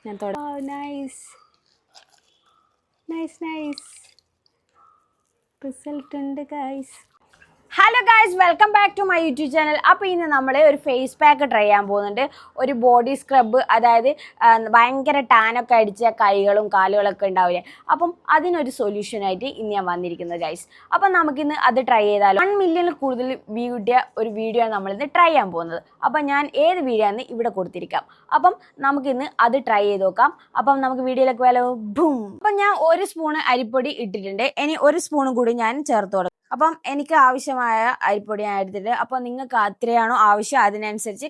ഞാൻ nice nice nice result ഉണ്ട് guys. Hello guys, welcome back to my YouTube channel. അപ്പോൾ ഇന്ന് നമ്മൾ ഒരു ഫേസ് പാക്ക് ട്രൈ ചെയ്യാൻ പോകുന്നുണ്ട്. ഒരു ബോഡി സ്ക്രബ്, അതായത് ഭയങ്കര ടാനൊക്കെ അടിച്ച കൈകളും കാലുകളൊക്കെ ഉണ്ടാവില്ലേ, അപ്പം അതിനൊരു സൊല്യൂഷനായിട്ട് ഇന്ന് ഞാൻ വന്നിരിക്കുന്നത് ഗൈസ്. അപ്പം നമുക്കിന്ന് അത് ട്രൈ ചെയ്താലോ. 1 മില്യണിൽ കൂടുതൽ വ്യൂ കിട്ടിയ ഒരു വീഡിയോ ആണ് നമ്മളിന്ന് ട്രൈ ചെയ്യാൻ പോകുന്നത്. അപ്പം ഞാൻ ഏത് വീഡിയോ ആണെന്ന് ഇവിടെ കൊടുത്തിരിക്കാം. അപ്പം നമുക്കിന്ന് അത് ട്രൈ ചെയ്ത് നോക്കാം. അപ്പം നമുക്ക് വീഡിയോയിലേക്ക് പോയാലോ. ബൂം. അപ്പം ഞാൻ 1 സ്പൂണ് അരിപ്പൊടി ഇട്ടിട്ടുണ്ട്. ഇനി 1 സ്പൂണും കൂടി ഞാൻ ചേർത്ത് കൊടുക്കാം. അപ്പം എനിക്ക് ആവശ്യമായ അരിപ്പൊടി ഞാൻ എടുത്തിട്ട്, അപ്പം നിങ്ങൾക്ക് എത്രയാണോ ആവശ്യം അതിനനുസരിച്ച്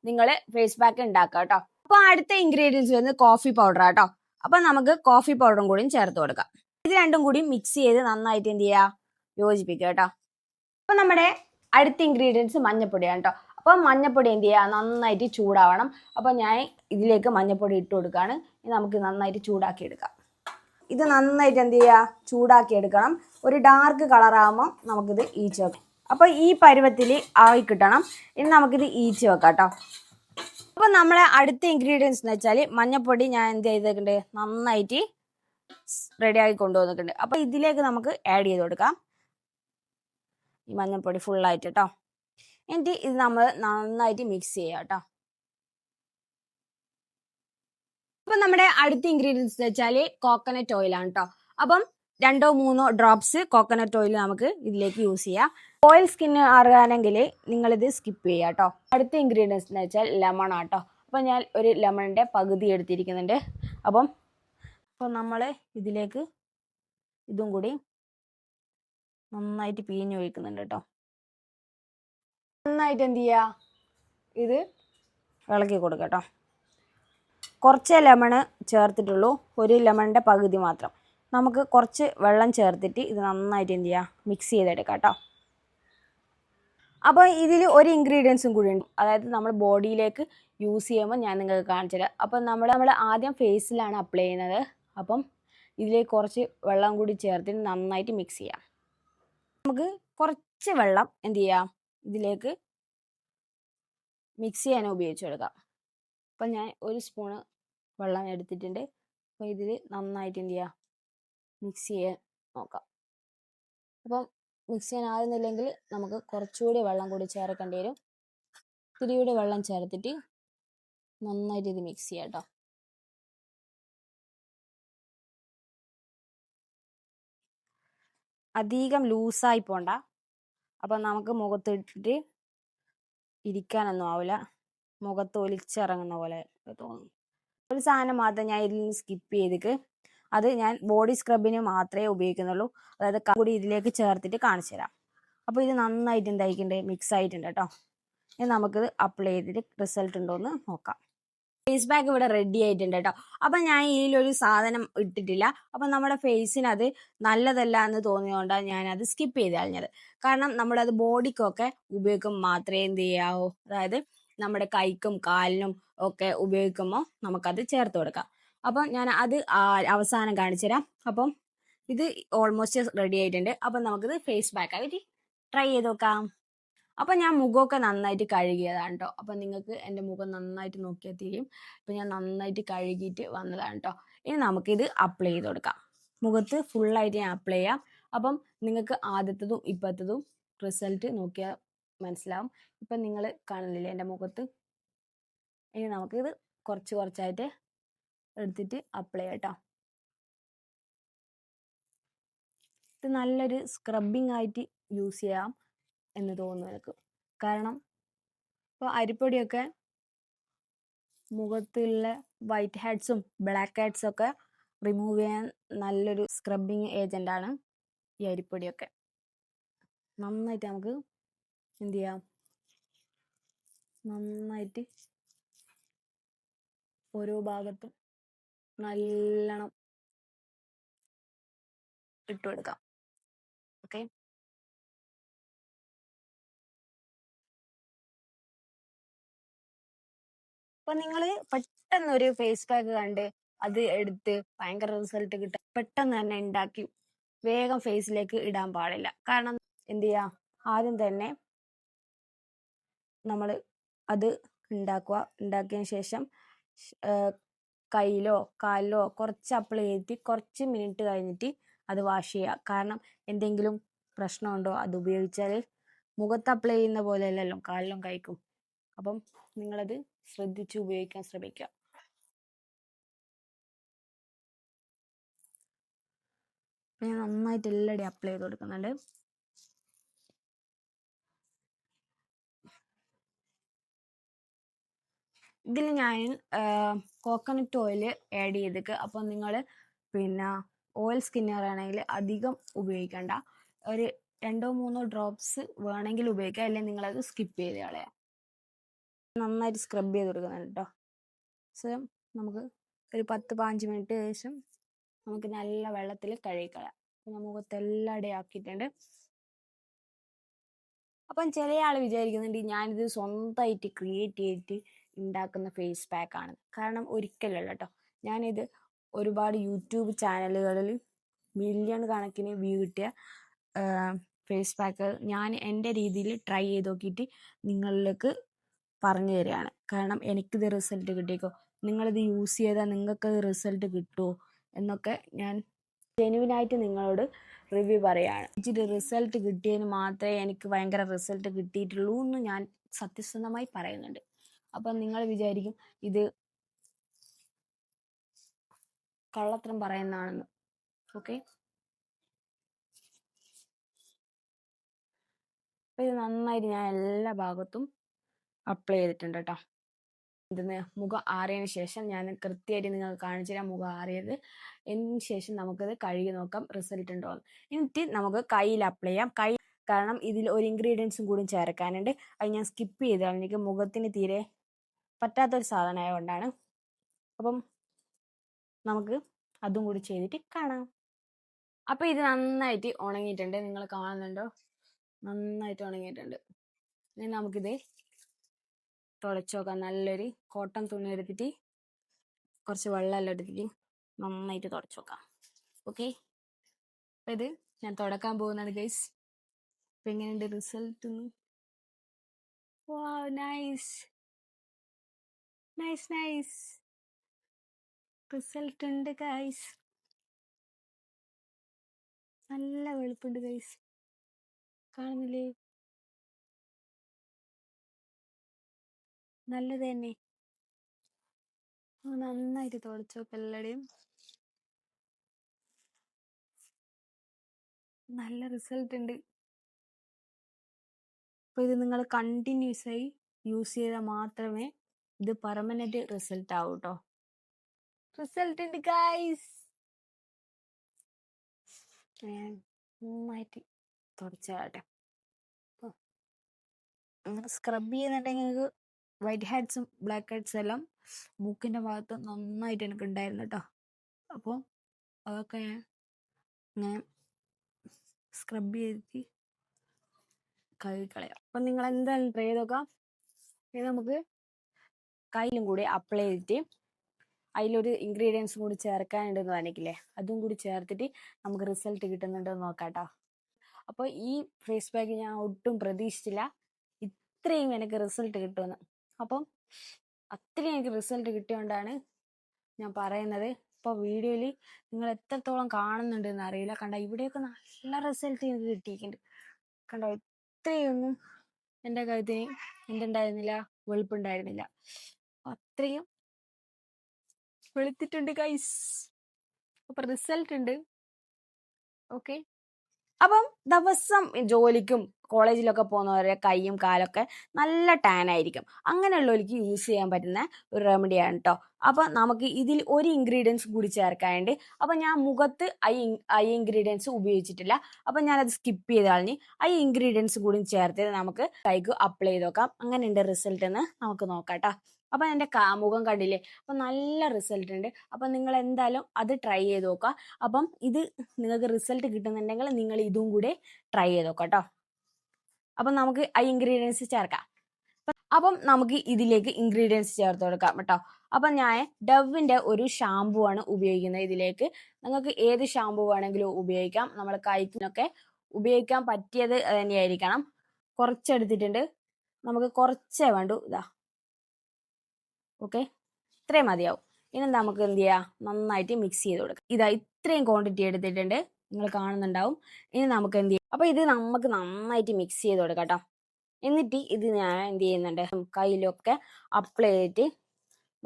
നിങ്ങൾ ഫേസ് പാക്ക് ഉണ്ടാക്കുക കേട്ടോ. അപ്പോൾ അടുത്ത ഇൻഗ്രീഡിയൻസ് വരുന്നത് കോഫി പൗഡർ കേട്ടോ. അപ്പം നമുക്ക് കോഫി പൗഡറും കൂടിയും ചേർത്ത് കൊടുക്കാം. ഇത് രണ്ടും കൂടി മിക്സ് ചെയ്ത് നന്നായിട്ട് എന്ത് ചെയ്യുക, യോജിപ്പിക്കുക കേട്ടോ. അപ്പം നമ്മുടെ അടുത്ത ഇൻഗ്രീഡിയൻസ് മഞ്ഞപ്പൊടിയാണ് കേട്ടോ. അപ്പം മഞ്ഞപ്പൊടി എന്ത് ചെയ്യുക, നന്നായിട്ട് ചൂടാവണം. അപ്പം ഞാൻ ഇതിലേക്ക് മഞ്ഞപ്പൊടി ഇട്ട് കൊടുക്കുകയാണ്. നമുക്ക് നന്നായിട്ട് ചൂടാക്കി എടുക്കാം. ഇത് നന്നായിട്ട് എന്ത് ചെയ്യുക, ചൂടാക്കി എടുക്കണം. ഒരു ഡാർക്ക് കളറാകുമ്പോൾ നമുക്കിത് ഈച്ച് വെക്കാം. അപ്പോൾ ഈ പരുവത്തിൽ ആയി കിട്ടണം. ഇനി നമുക്കിത് ഈച്ച് വെക്കാം കേട്ടോ. അപ്പോൾ നമ്മളെ അടുത്ത ഇൻഗ്രീഡിയൻസ് എന്ന് വെച്ചാൽ മഞ്ഞപ്പൊടി ഞാൻ എന്ത് ചെയ്തിട്ടുണ്ട്, നന്നായിട്ട് റെഡിയാക്കി കൊണ്ടുവന്നിട്ടുണ്ട്. അപ്പോൾ ഇതിലേക്ക് നമുക്ക് ആഡ് ചെയ്ത് കൊടുക്കാം ഈ മഞ്ഞപ്പൊടി ഫുള്ളായിട്ട് കേട്ടോ. എന്നിട്ട് ഇത് നമ്മൾ നന്നായിട്ട് മിക്സ് ചെയ്യാം കേട്ടോ. അപ്പം നമ്മുടെ അടുത്ത ഇൻഗ്രീഡിയൻസ് വെച്ചാൽ കോക്കനട്ട് ഓയിലാണ് കേട്ടോ. അപ്പം 2-3 ഡ്രോപ്സ് കോക്കനട്ട് ഓയിൽ നമുക്ക് ഇതിലേക്ക് യൂസ് ചെയ്യാം. ഓയിൽ സ്കിന്ന് അറിയാനെങ്കിൽ നിങ്ങളിത് സ്കിപ്പ് ചെയ്യുക കേട്ടോ. അടുത്ത ഇൻഗ്രീഡിയൻസ് എന്ന് വെച്ചാൽ ലെമൺ ആട്ടോ. അപ്പം ഞാൻ ഒരു ലെമണിൻ്റെ പകുതി എടുത്തിരിക്കുന്നുണ്ട്. അപ്പം നമ്മൾ ഇതിലേക്ക് ഇതും കൂടി നന്നായിട്ട് പിഴിഞ്ഞ് ഒഴിക്കുന്നുണ്ട് കേട്ടോ. നന്നായിട്ട് എന്ത് ചെയ്യുക, ഇത് ഇളക്കി കൊടുക്കുക കേട്ടോ. കുറച്ച് ലെമണ് ചേർത്തിട്ടുള്ളൂ, ഒരു ലെമണിൻ്റെ പകുതി മാത്രം. നമുക്ക് കുറച്ച് വെള്ളം ചേർത്തിട്ട് ഇത് നന്നായിട്ട് എന്ത് ചെയ്യുക, മിക്സ് ചെയ്തെടുക്കാം കേട്ടോ. അപ്പോൾ ഇതിൽ ഒരു ഇൻഗ്രീഡിയൻസും കൂടി ഉണ്ട്, അതായത് നമ്മൾ ബോഡിയിലേക്ക് യൂസ് ചെയ്യുമ്പോൾ ഞാൻ നിങ്ങൾക്ക് കാണിച്ചു തരാം. അപ്പം നമ്മൾ ആദ്യം ഫേസിലാണ് അപ്ലൈ ചെയ്യുന്നത്. അപ്പം ഇതിലേക്ക് കുറച്ച് വെള്ളം കൂടി ചേർത്തിട്ട് നന്നായിട്ട് മിക്സ് ചെയ്യാം. നമുക്ക് കുറച്ച് വെള്ളം എന്ത് ചെയ്യാം, ഇതിലേക്ക് മിക്സ് ചെയ്യാൻ ഉപയോഗിച്ചെടുക്കാം. അപ്പം ഞാൻ 1 സ്പൂണ് വെള്ളം എടുത്തിട്ടുണ്ട്. അപ്പോൾ ഇതിൽ നന്നായിട്ട് എന്ത് ചെയ്യുക, മിക്സ് ചെയ്യാൻ നോക്കാം. അപ്പം മിക്സ് ചെയ്യാൻ ആകുന്നില്ലെങ്കിൽ നമുക്ക് കുറച്ചുകൂടി വെള്ളം കൂടി ചേർക്കേണ്ടി വരും. ഇത്തിരിയൂടി വെള്ളം ചേർത്തിട്ട് നന്നായിട്ട് ഇത് മിക്സ് ചെയ്യാം കേട്ടോ. അധികം ലൂസായി പോണ്ട. അപ്പം നമുക്ക് മുഖത്തിട്ടിട്ട് ഇരിക്കാനൊന്നും ആവില്ല, മുഖത്ത് ഒലിച്ചിറങ്ങുന്ന പോലെ തോന്നും. ഒരു സാധനം മാത്രം ഞാൻ ഇതിൽ നിന്ന് സ്കിപ്പ് ചെയ്തിട്ട്, അത് ഞാൻ ബോഡി സ്ക്രബിന് മാത്രമേ ഉപയോഗിക്കുന്നുള്ളൂ. അതായത് കൂടി ഇതിലേക്ക് ചേർത്തിട്ട് കാണിച്ചു തരാം. അപ്പോൾ ഇത് നന്നായിട്ട് എന്തായിട്ടുണ്ട്, മിക്സ് ആയിട്ടുണ്ട് കേട്ടോ. ഇനി നമുക്കിത് അപ്ലൈ ചെയ്തിട്ട് റിസൾട്ട് ഉണ്ടോ എന്ന് നോക്കാം. ഫേസ് പാക്ക് ഇവിടെ റെഡി ആയിട്ടുണ്ട് കേട്ടോ. അപ്പം ഞാൻ ഇതിലൊരു സാധനം ഇട്ടിട്ടില്ല. അപ്പം നമ്മുടെ ഫേസിന് അത് നല്ലതല്ല എന്ന് തോന്നിയതുകൊണ്ടാണ് ഞാനത് സ്കിപ്പ് ചെയ്ത് കളഞ്ഞത്. കാരണം നമ്മളത് ബോഡിക്കൊക്കെ ഉപയോഗിക്കുമ്പോൾ മാത്രമേ എന്ത് ചെയ്യാവൂ, അതായത് നമ്മുടെ കൈക്കും കാലിനും ഒക്കെ ഉപയോഗിക്കുമ്പോൾ നമുക്കത് ചേർത്ത് കൊടുക്കാം. അപ്പം ഞാൻ അത് അവസാനം കാണിച്ചു തരാം. അപ്പം ഇത് ഓൾമോസ്റ്റ് റെഡി ആയിട്ടുണ്ട്. അപ്പം നമുക്കിത് ഫേസ് പാക്ക് ആയിട്ട് ട്രൈ ചെയ്ത് നോക്കാം. അപ്പം ഞാൻ മുഖമൊക്കെ നന്നായിട്ട് കഴുകിയതാണ് കേട്ടോ. അപ്പം നിങ്ങൾക്ക് എൻ്റെ മുഖം നന്നായിട്ട് നോക്കിയാൽ തിരിയും. അപ്പം ഞാൻ നന്നായിട്ട് കഴുകിയിട്ട് വന്നതാണ് കേട്ടോ. ഇനി നമുക്കിത് അപ്ലൈ ചെയ്ത് കൊടുക്കാം. മുഖത്ത് ഫുള്ളായിട്ട് ഞാൻ അപ്ലൈ ചെയ്യാം. അപ്പം നിങ്ങൾക്ക് ആദ്യത്തതും ഇപ്പോഴത്തതും റിസൾട്ട് നോക്കിയാൽ മനസ്സിലാവും. ഇപ്പം നിങ്ങൾ കാണില്ലേ എൻ്റെ മുഖത്ത്. ഇനി നമുക്കിത് കുറച്ചായിട്ട് എടുത്തിട്ട് അപ്ലൈ ചെയ്യാം കേട്ടോ. ഇത് നല്ലൊരു സ്ക്രബിങ് ആയിട്ട് യൂസ് ചെയ്യാം എന്ന് തോന്നുന്നു എനിക്ക്. കാരണം ഇപ്പോൾ അരിപ്പൊടിയൊക്കെ മുഖത്തുള്ള വൈറ്റ് ഹെഡ്സും ബ്ലാക്ക് ഹെഡ്സും ഒക്കെ റിമൂവ് ചെയ്യാൻ നല്ലൊരു സ്ക്രബിങ് ഏജൻ്റാണ് ഈ അരിപ്പൊടിയൊക്കെ. നന്നായിട്ട് നമുക്ക് എന്ത് ചെയ്യാം, നന്നായിട്ട് ഓരോ ഭാഗത്തും നല്ലോണം ഇട്ട് കൊടുക്കാം. ഓക്കെ, അപ്പൊ നിങ്ങൾ പെട്ടെന്ന് ഒരു ഫേസ് പാക്ക് കണ്ട് അത് എടുത്ത് ഭയങ്കര റിസൾട്ട് കിട്ടാൻ പെട്ടെന്ന് തന്നെ ഉണ്ടാക്കി വേഗം ഫേസിലേക്ക് ഇടാൻ പാടില്ല. കാരണം എന്ത് ചെയ്യാം, ആദ്യം തന്നെ നമ്മൾ അത് ഉണ്ടാക്കിയതിന് ശേഷം കയ്യിലോ കാലിലോ കുറച്ച് അപ്ലൈ ചെയ്തിട്ട് കുറച്ച് മിനിറ്റ് കഴിഞ്ഞിട്ട് അത് വാഷ് ചെയ്യുക. കാരണം എന്തെങ്കിലും പ്രശ്നമുണ്ടോ അത് ഉപയോഗിച്ചാൽ മുഖത്ത് അപ്ലൈ ചെയ്യുന്ന പോലെ അല്ലല്ലോ കാലിലും കൈക്കും. അപ്പം നിങ്ങളത് ശ്രദ്ധിച്ച് ഉപയോഗിക്കാൻ ശ്രമിക്കുക. ഞാൻ നന്നായിട്ട് എല്ലായിടെയും അപ്ലൈ ചെയ്ത് കൊടുക്കുന്നുണ്ട്. ഇതിൽ ഞാൻ കോക്കനട്ട് ഓയിൽ ആഡ് ചെയ്തേക്ക്. അപ്പോൾ നിങ്ങൾ പിന്നെ ഓയിൽ സ്കിന്നർ ആണെങ്കിൽ അധികം ഉപയോഗിക്കണ്ട, ഒരു 2-3 ഡ്രോപ്സ് വേണമെങ്കിൽ ഉപയോഗിക്കാം, അല്ലെങ്കിൽ നിങ്ങളത് സ്കിപ്പ് ചെയ്ത് കളയാം. നന്നായിട്ട് സ്ക്രബ് ചെയ്ത് കൊടുക്കുന്നുണ്ട് കേട്ടോ. സോ നമുക്ക് ഒരു 10-15 മിനിറ്റ് ശേഷം നമുക്ക് നല്ല വെള്ളത്തിൽ കഴുകിക്കളയാം. മുഖത്ത് എല്ലായിടെയും ആക്കിയിട്ടുണ്ട്. അപ്പം ചില ആൾ വിചാരിക്കുന്നുണ്ട് ഞാനിത് സ്വന്തമായിട്ട് ക്രിയേറ്റ് ചെയ്തിട്ട് ഉണ്ടാക്കുന്ന ഫേസ് പാക്ക് ആണ്. കാരണം ഒരിക്കലല്ല കേട്ടോ. ഞാനിത് ഒരുപാട് യൂട്യൂബ് ചാനലുകളിൽ മില്യൺ കണക്കിന് വ്യൂ കിട്ടിയ ഫേസ് പാക്ക് ഞാൻ എൻ്റെ രീതിയിൽ ട്രൈ ചെയ്ത് നോക്കിയിട്ട് നിങ്ങളിലേക്ക് പറഞ്ഞു തരികയാണ്. കാരണം എനിക്കിത് റിസൾട്ട് കിട്ടിക്കോ, നിങ്ങളിത് യൂസ് ചെയ്താൽ നിങ്ങൾക്കത് റിസൾട്ട് കിട്ടുമോ എന്നൊക്കെ ഞാൻ ജെനുവിനായിട്ട് നിങ്ങളോട് റിവ്യൂ പറയുകയാണ്. ഇച്ചിരി റിസൾട്ട് കിട്ടിയതിന് മാത്രമേ എനിക്ക് ഭയങ്കര റിസൾട്ട് കിട്ടിയിട്ടുള്ളൂ എന്ന് ഞാൻ സത്യസന്ധമായി പറയുന്നുണ്ട്. അപ്പം നിങ്ങൾ വിചാരിക്കും ഇത് കള്ളത്തരം പറയുന്നതാണെന്ന്. ഓക്കെ, അപ്പം ഇത് നന്നായിട്ട് ഞാൻ എല്ലാ ഭാഗത്തും അപ്ലൈ ചെയ്തിട്ടുണ്ട് കേട്ടോ. ഇതിന് മുഖം ആറിയതിന് ശേഷം ഞാൻ കൃത്യമായിട്ട് നിങ്ങൾക്ക് കാണിച്ചു തരാം മുഖം ആറിയത്. അതിന് ശേഷം നമുക്കത് കഴുകി നോക്കാം റിസൾട്ട് ഉണ്ടോ എന്ന്. എന്നിട്ട് നമുക്ക് കയ്യിൽ അപ്ലൈ ചെയ്യാം. കാരണം ഇതിൽ ഒരു ഇൻഗ്രീഡിയൻസും കൂടി ചേർക്കാനുണ്ട്. അത് ഞാൻ സ്കിപ്പ് ചെയ്തതാണ്, എനിക്ക് മുഖത്തിന് തീരെ പറ്റാത്തൊരു സാധനമായ കൊണ്ടാണ്. അപ്പം നമുക്ക് അതും കൂടി ചെയ്തിട്ട് കാണാം. അപ്പം ഇത് നന്നായിട്ട് ഉണങ്ങിയിട്ടുണ്ട്, നിങ്ങൾ കാണുന്നുണ്ടോ? നന്നായിട്ട് ഉണങ്ങിയിട്ടുണ്ട്. ഇനി നമുക്കിത് തുടച്ചു നോക്കാം. നല്ലൊരു കോട്ടൺ തുണി എടുത്തിട്ട് കുറച്ച് വെള്ളമെല്ലാം എടുത്തിട്ട് നന്നായിട്ട് തുടച്ചു നോക്കാം. ഓക്കെ, അപ്പം ഇത് ഞാൻ തുടക്കാൻ പോകുന്നത് ഗൈസ്. അപ്പം എങ്ങനെയുണ്ട് റിസൾട്ട്? വാവ്, നൈസ് നൈസ് നൈസ് റിസൾട്ട് ഉണ്ട് ഗൈസ്. നല്ല വെളുപ്പുണ്ട് ഗൈസ്, കാണുന്നില്ലേ? നല്ലത് തന്നെ. നന്നായിട്ട് തുടച്ചു നോക്കാം എല്ലാവരുടെയും. നല്ല റിസൾട്ട് ഉണ്ട്. അപ്പോൾ ഇത് നിങ്ങൾ കണ്ടിന്യൂസ് ആയി യൂസ് ചെയ്താൽ മാത്രമേ ഇത് പെർമനന്റ് റിസൾട്ട് ആവൂ കേട്ടോ. റിസൾട്ട് ഉണ്ട് ഗൈസ്. നന്നായിട്ട് തുടച്ചാട്ടെ. അങ്ങനെ സ്ക്രബ് ചെയ്യുന്നുണ്ടെങ്കിൽ നിങ്ങൾക്ക് വൈറ്റ് ഹെഡ്സും ബ്ലാക്ക് ഹെഡ്സും എല്ലാം മൂക്കിൻ്റെ ഭാഗത്ത് നന്നായിട്ട് എനിക്ക് ഉണ്ടായിരുന്നു കേട്ടോ. അപ്പോൾ അതൊക്കെ ഞാൻ സ്ക്രബ് ചെയ്തിട്ട് കഴുകിക്കളയാം. അപ്പം നിങ്ങൾ എന്തായാലും ട്രൈ ചെയ്ത് നോക്കാം. ഇനി നമുക്ക് കയ്യിലും കൂടി അപ്ലൈ ചെയ്തിട്ട് അതിലൊരു ഇൻഗ്രീഡിയൻസും കൂടി ചേർക്കാനുണ്ടെന്ന് പറഞ്ഞില്ലേ, അതും കൂടി ചേർത്തിട്ട് നമുക്ക് റിസൾട്ട് കിട്ടുന്നുണ്ടെന്ന് നോക്കാം കേട്ടോ. അപ്പോൾ ഈ ഫേസ് പാക്ക് ഞാൻ ഒട്ടും പ്രതീക്ഷിച്ചില്ല ഇത്രയും എനിക്ക് റിസൾട്ട് കിട്ടുമെന്ന്. അപ്പം അത്രയും എനിക്ക് റിസൾട്ട് കിട്ടിയോണ്ടാണ് ഞാൻ പറയുന്നത്. ഇപ്പോൾ വീഡിയോയിൽ നിങ്ങൾ എത്രത്തോളം കാണുന്നുണ്ടെന്ന് അറിയില്ല. കണ്ടോ, ഇവിടെയൊക്കെ നല്ല റിസൾട്ട് എനിക്ക് കിട്ടിയിട്ടുണ്ട്. കണ്ടോ, ഇത്രയൊന്നും എൻ്റെ കഴുത്തിന് എന്തുണ്ടായിരുന്നില്ല, വെളുപ്പുണ്ടായിരുന്നില്ല. അത്രയും വെളുത്തിട്ടുണ്ട് ഗൈസ്. അപ്പൊ റിസൾട്ട് ഉണ്ട്. ഓക്കെ, അപ്പം ദിവസം ജോലിക്കും കോളേജിലൊക്കെ പോകുന്നവരുടെ കൈയും കാലൊക്കെ നല്ല ടാൻ ആയിരിക്കും. അങ്ങനെയുള്ളവർക്ക് യൂസ് ചെയ്യാൻ പറ്റുന്ന ഒരു റെമഡിയാണ് കേട്ടോ. അപ്പം നമുക്ക് ഇതിൽ ഒരു ഇൻഗ്രീഡിയൻസ് കൂടി ചേർക്കാനുണ്ട്. അപ്പം ഞാൻ മുഖത്ത് ഐ ഇൻഗ്രീഡിയൻസ് ഉപയോഗിച്ചിട്ടില്ല. അപ്പം ഞാനത് സ്കിപ്പ് ചെയ്ത് കളഞ്ഞ് ഐ ഇൻഗ്രീഡിയൻസ് കൂടി ചേർത്ത് നമുക്ക് കൈക്ക് അപ്ലൈ ചെയ്ത് നോക്കാം. അങ്ങനെയുണ്ട് റിസൾട്ട് എന്ന് നമുക്ക് നോക്കാം കേട്ടോ. അപ്പം എൻ്റെ മുഖം കണ്ടില്ലേ, അപ്പം നല്ല റിസൾട്ട് ഉണ്ട്. അപ്പം നിങ്ങൾ എന്തായാലും അത് ട്രൈ ചെയ്ത് നോക്കുക. അപ്പം ഇത് നിങ്ങൾക്ക് റിസൾട്ട് കിട്ടുന്നുണ്ടെങ്കിൽ നിങ്ങൾ ഇതും കൂടെ ട്രൈ ചെയ്ത് നോക്കാം കേട്ടോ. അപ്പം നമുക്ക് ആ ഇൻഗ്രീഡിയൻസ് ചേർക്കാം. അപ്പം നമുക്ക് ഇതിലേക്ക് ഇൻഗ്രീഡിയൻസ് ചേർത്ത് കൊടുക്കാം കേട്ടോ. അപ്പം ഞാൻ ഡവിൻ്റെ ഒരു ഷാമ്പു ആണ് ഉപയോഗിക്കുന്നത് ഇതിലേക്ക്. നിങ്ങൾക്ക് ഏത് ഷാമ്പു വേണമെങ്കിലും ഉപയോഗിക്കാം. നമ്മൾ കൈക്കിനൊക്കെ ഉപയോഗിക്കാൻ പറ്റിയത് തന്നെയായിരിക്കണം. കുറച്ചെടുത്തിട്ടുണ്ട്, നമുക്ക് കുറച്ചേ വേണ്ടൂ. ഇതാ, ഓക്കെ, ഇത്രയും മതിയാവും. ഇനി നമുക്ക് എന്ത് ചെയ്യാം, നന്നായിട്ട് മിക്സ് ചെയ്ത് കൊടുക്കാം. ഇതാ ഇത്രയും ക്വാണ്ടിറ്റി എടുത്തിട്ടുണ്ട്, നിങ്ങൾ കാണുന്നുണ്ടാവും. ഇനി നമുക്ക് എന്ത് ചെയ്യാം, അപ്പോൾ ഇത് നമുക്ക് നന്നായിട്ട് മിക്സ് ചെയ്ത് കൊടുക്കാം കേട്ടോ. എന്നിട്ട് ഇത് ഞാൻ എന്ത് ചെയ്യുന്നുണ്ട്, കയ്യിലൊക്കെ അപ്ലൈ ചെയ്തിട്ട്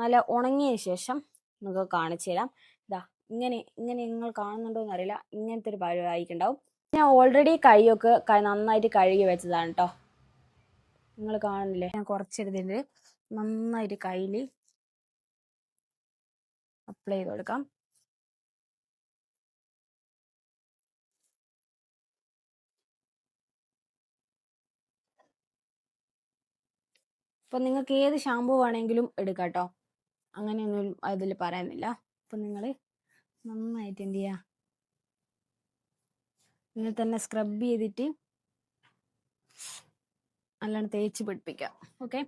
നല്ല ഉണങ്ങിയതിന് ശേഷം നിങ്ങൾക്ക് കാണിച്ചു തരാം. ഇതാ ഇങ്ങനെ നിങ്ങൾ കാണുന്നുണ്ടോ എന്നറിയില്ല, ഇങ്ങനത്തെ ഒരു പരിവായിക്കുണ്ടാവും. ഞാൻ ഓൾറെഡി കൈയൊക്കെ നന്നായിട്ട് കഴുകി വെച്ചതാണ് കേട്ടോ. നിങ്ങൾ കാണുന്നില്ലേ, ഞാൻ കുറച്ചെടുത്തിട്ട് നന്നായിട്ട് കയ്യിൽ അപ്ലൈ ചെയ്ത് കൊടുക്കാം. അപ്പം നിങ്ങൾക്ക് ഏത് ഷാമ്പു വേണമെങ്കിലും എടുക്കാം കേട്ടോ, അങ്ങനെയൊന്നും അതിൽ പറയുന്നില്ല. അപ്പം നിങ്ങൾ നന്നായിട്ട് എന്ത് ചെയ്യുക, നിങ്ങൾ തന്നെ സ്ക്രബ് ചെയ്തിട്ട് നല്ലോണം തേച്ച് പിടിപ്പിക്കാം. ഓക്കെ,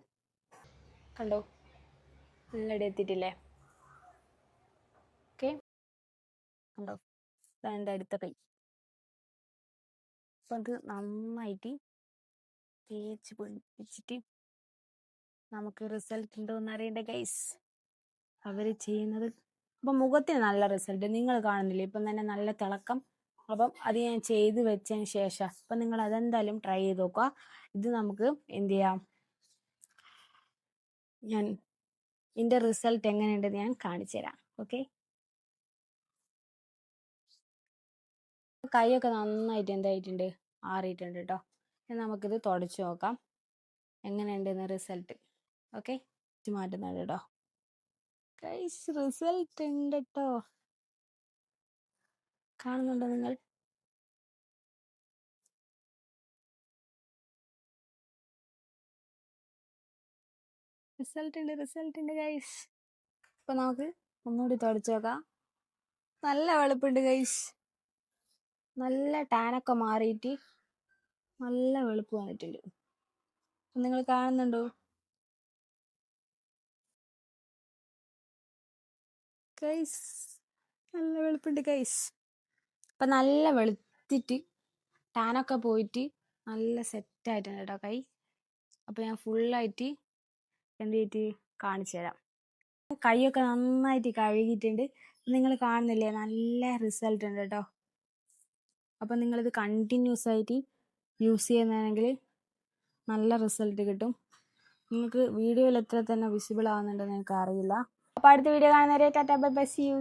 കണ്ടോ നല്ലടി എത്തിയിട്ടില്ലേ? ഓക്കെ, കണ്ടോ ഇതാണ് എൻ്റെ അടുത്ത കൈ. അപ്പം അത് നന്നായിട്ട് തേച്ച് പിടിപ്പിച്ചിട്ട് നമുക്ക് റിസൾട്ട് ഉണ്ടോ എന്ന് അറിയണ്ടേ ഗൈസ്, അവർ ചെയ്യുന്നത്. അപ്പം മുഖത്തിന് നല്ല റിസൾട്ട് നിങ്ങൾ കാണുന്നില്ലേ, ഇപ്പം തന്നെ നല്ല തിളക്കം. അപ്പം അത് ഞാൻ ചെയ്ത് വെച്ചതിന് ശേഷം അപ്പം നിങ്ങൾ അതെന്തായാലും ട്രൈ ചെയ്ത് നോക്കുക. ഇത് നമുക്ക് എന്ത് ചെയ്യാം, ഞാൻ ഇതിൻ്റെ റിസൾട്ട് എങ്ങനെയുണ്ടെന്ന് ഞാൻ കാണിച്ചു തരാം. ഓക്കെ, കൈയൊക്കെ നന്നായിട്ട് എന്തായിട്ടുണ്ട്, ആറിയിട്ടുണ്ട് കേട്ടോ. നമുക്കിത് തുടച്ച് നോക്കാം എങ്ങനെയുണ്ടെന്ന് റിസൾട്ട്. ഓക്കെ, മാറ്റുന്നുണ്ട് കേട്ടോ ഗൈസ്, റിസൾട്ട് ഉണ്ട് കേട്ടോ. കാണുന്നുണ്ടോ നിങ്ങൾ? റിസൾട്ട് ഉണ്ട് ഗൈസ്. ഇപ്പൊ നമുക്ക് ഒന്നുകൂടി തുടച്ചു നോക്കാം. നല്ല വെളുപ്പുണ്ട് ഗൈസ്, നല്ല ടാനൊക്കെ മാറിയിട്ട് നല്ല വെളുപ്പ് വന്നിട്ടുണ്ട്. നിങ്ങൾ കാണുന്നുണ്ടോ ഗൈസ്? നല്ല വെളുപ്പുണ്ട് ഗൈസ്. അപ്പൊ നല്ല വെളുത്തിട്ട് ടാനൊക്കെ പോയിട്ട് നല്ല സെറ്റായിട്ടുണ്ട് കേട്ടോ കൈ. അപ്പൊ ഞാൻ ഫുള്ളായിട്ട് എന്ത് ചെയ്തിട്ട് കാണിച്ചു തരാം. കൈയൊക്കെ നന്നായിട്ട് കഴുകിയിട്ടുണ്ട്, നിങ്ങൾ കാണുന്നില്ലേ, നല്ല റിസൾട്ട് ഉണ്ട് കേട്ടോ. അപ്പം നിങ്ങളിത് കണ്ടിന്യൂസ് ആയിട്ട് യൂസ് ചെയ്യുന്നതാണെങ്കിൽ നല്ല റിസൾട്ട് കിട്ടും. നിങ്ങൾക്ക് വീഡിയോയിൽ എത്ര തന്നെ വിസിബിൾ ആവുന്നുണ്ടെന്ന് എനിക്ക് അറിയില്ല. അപ്പോൾ അടുത്ത വീഡിയോ കാണുന്നവരെ tata bye bye, see U.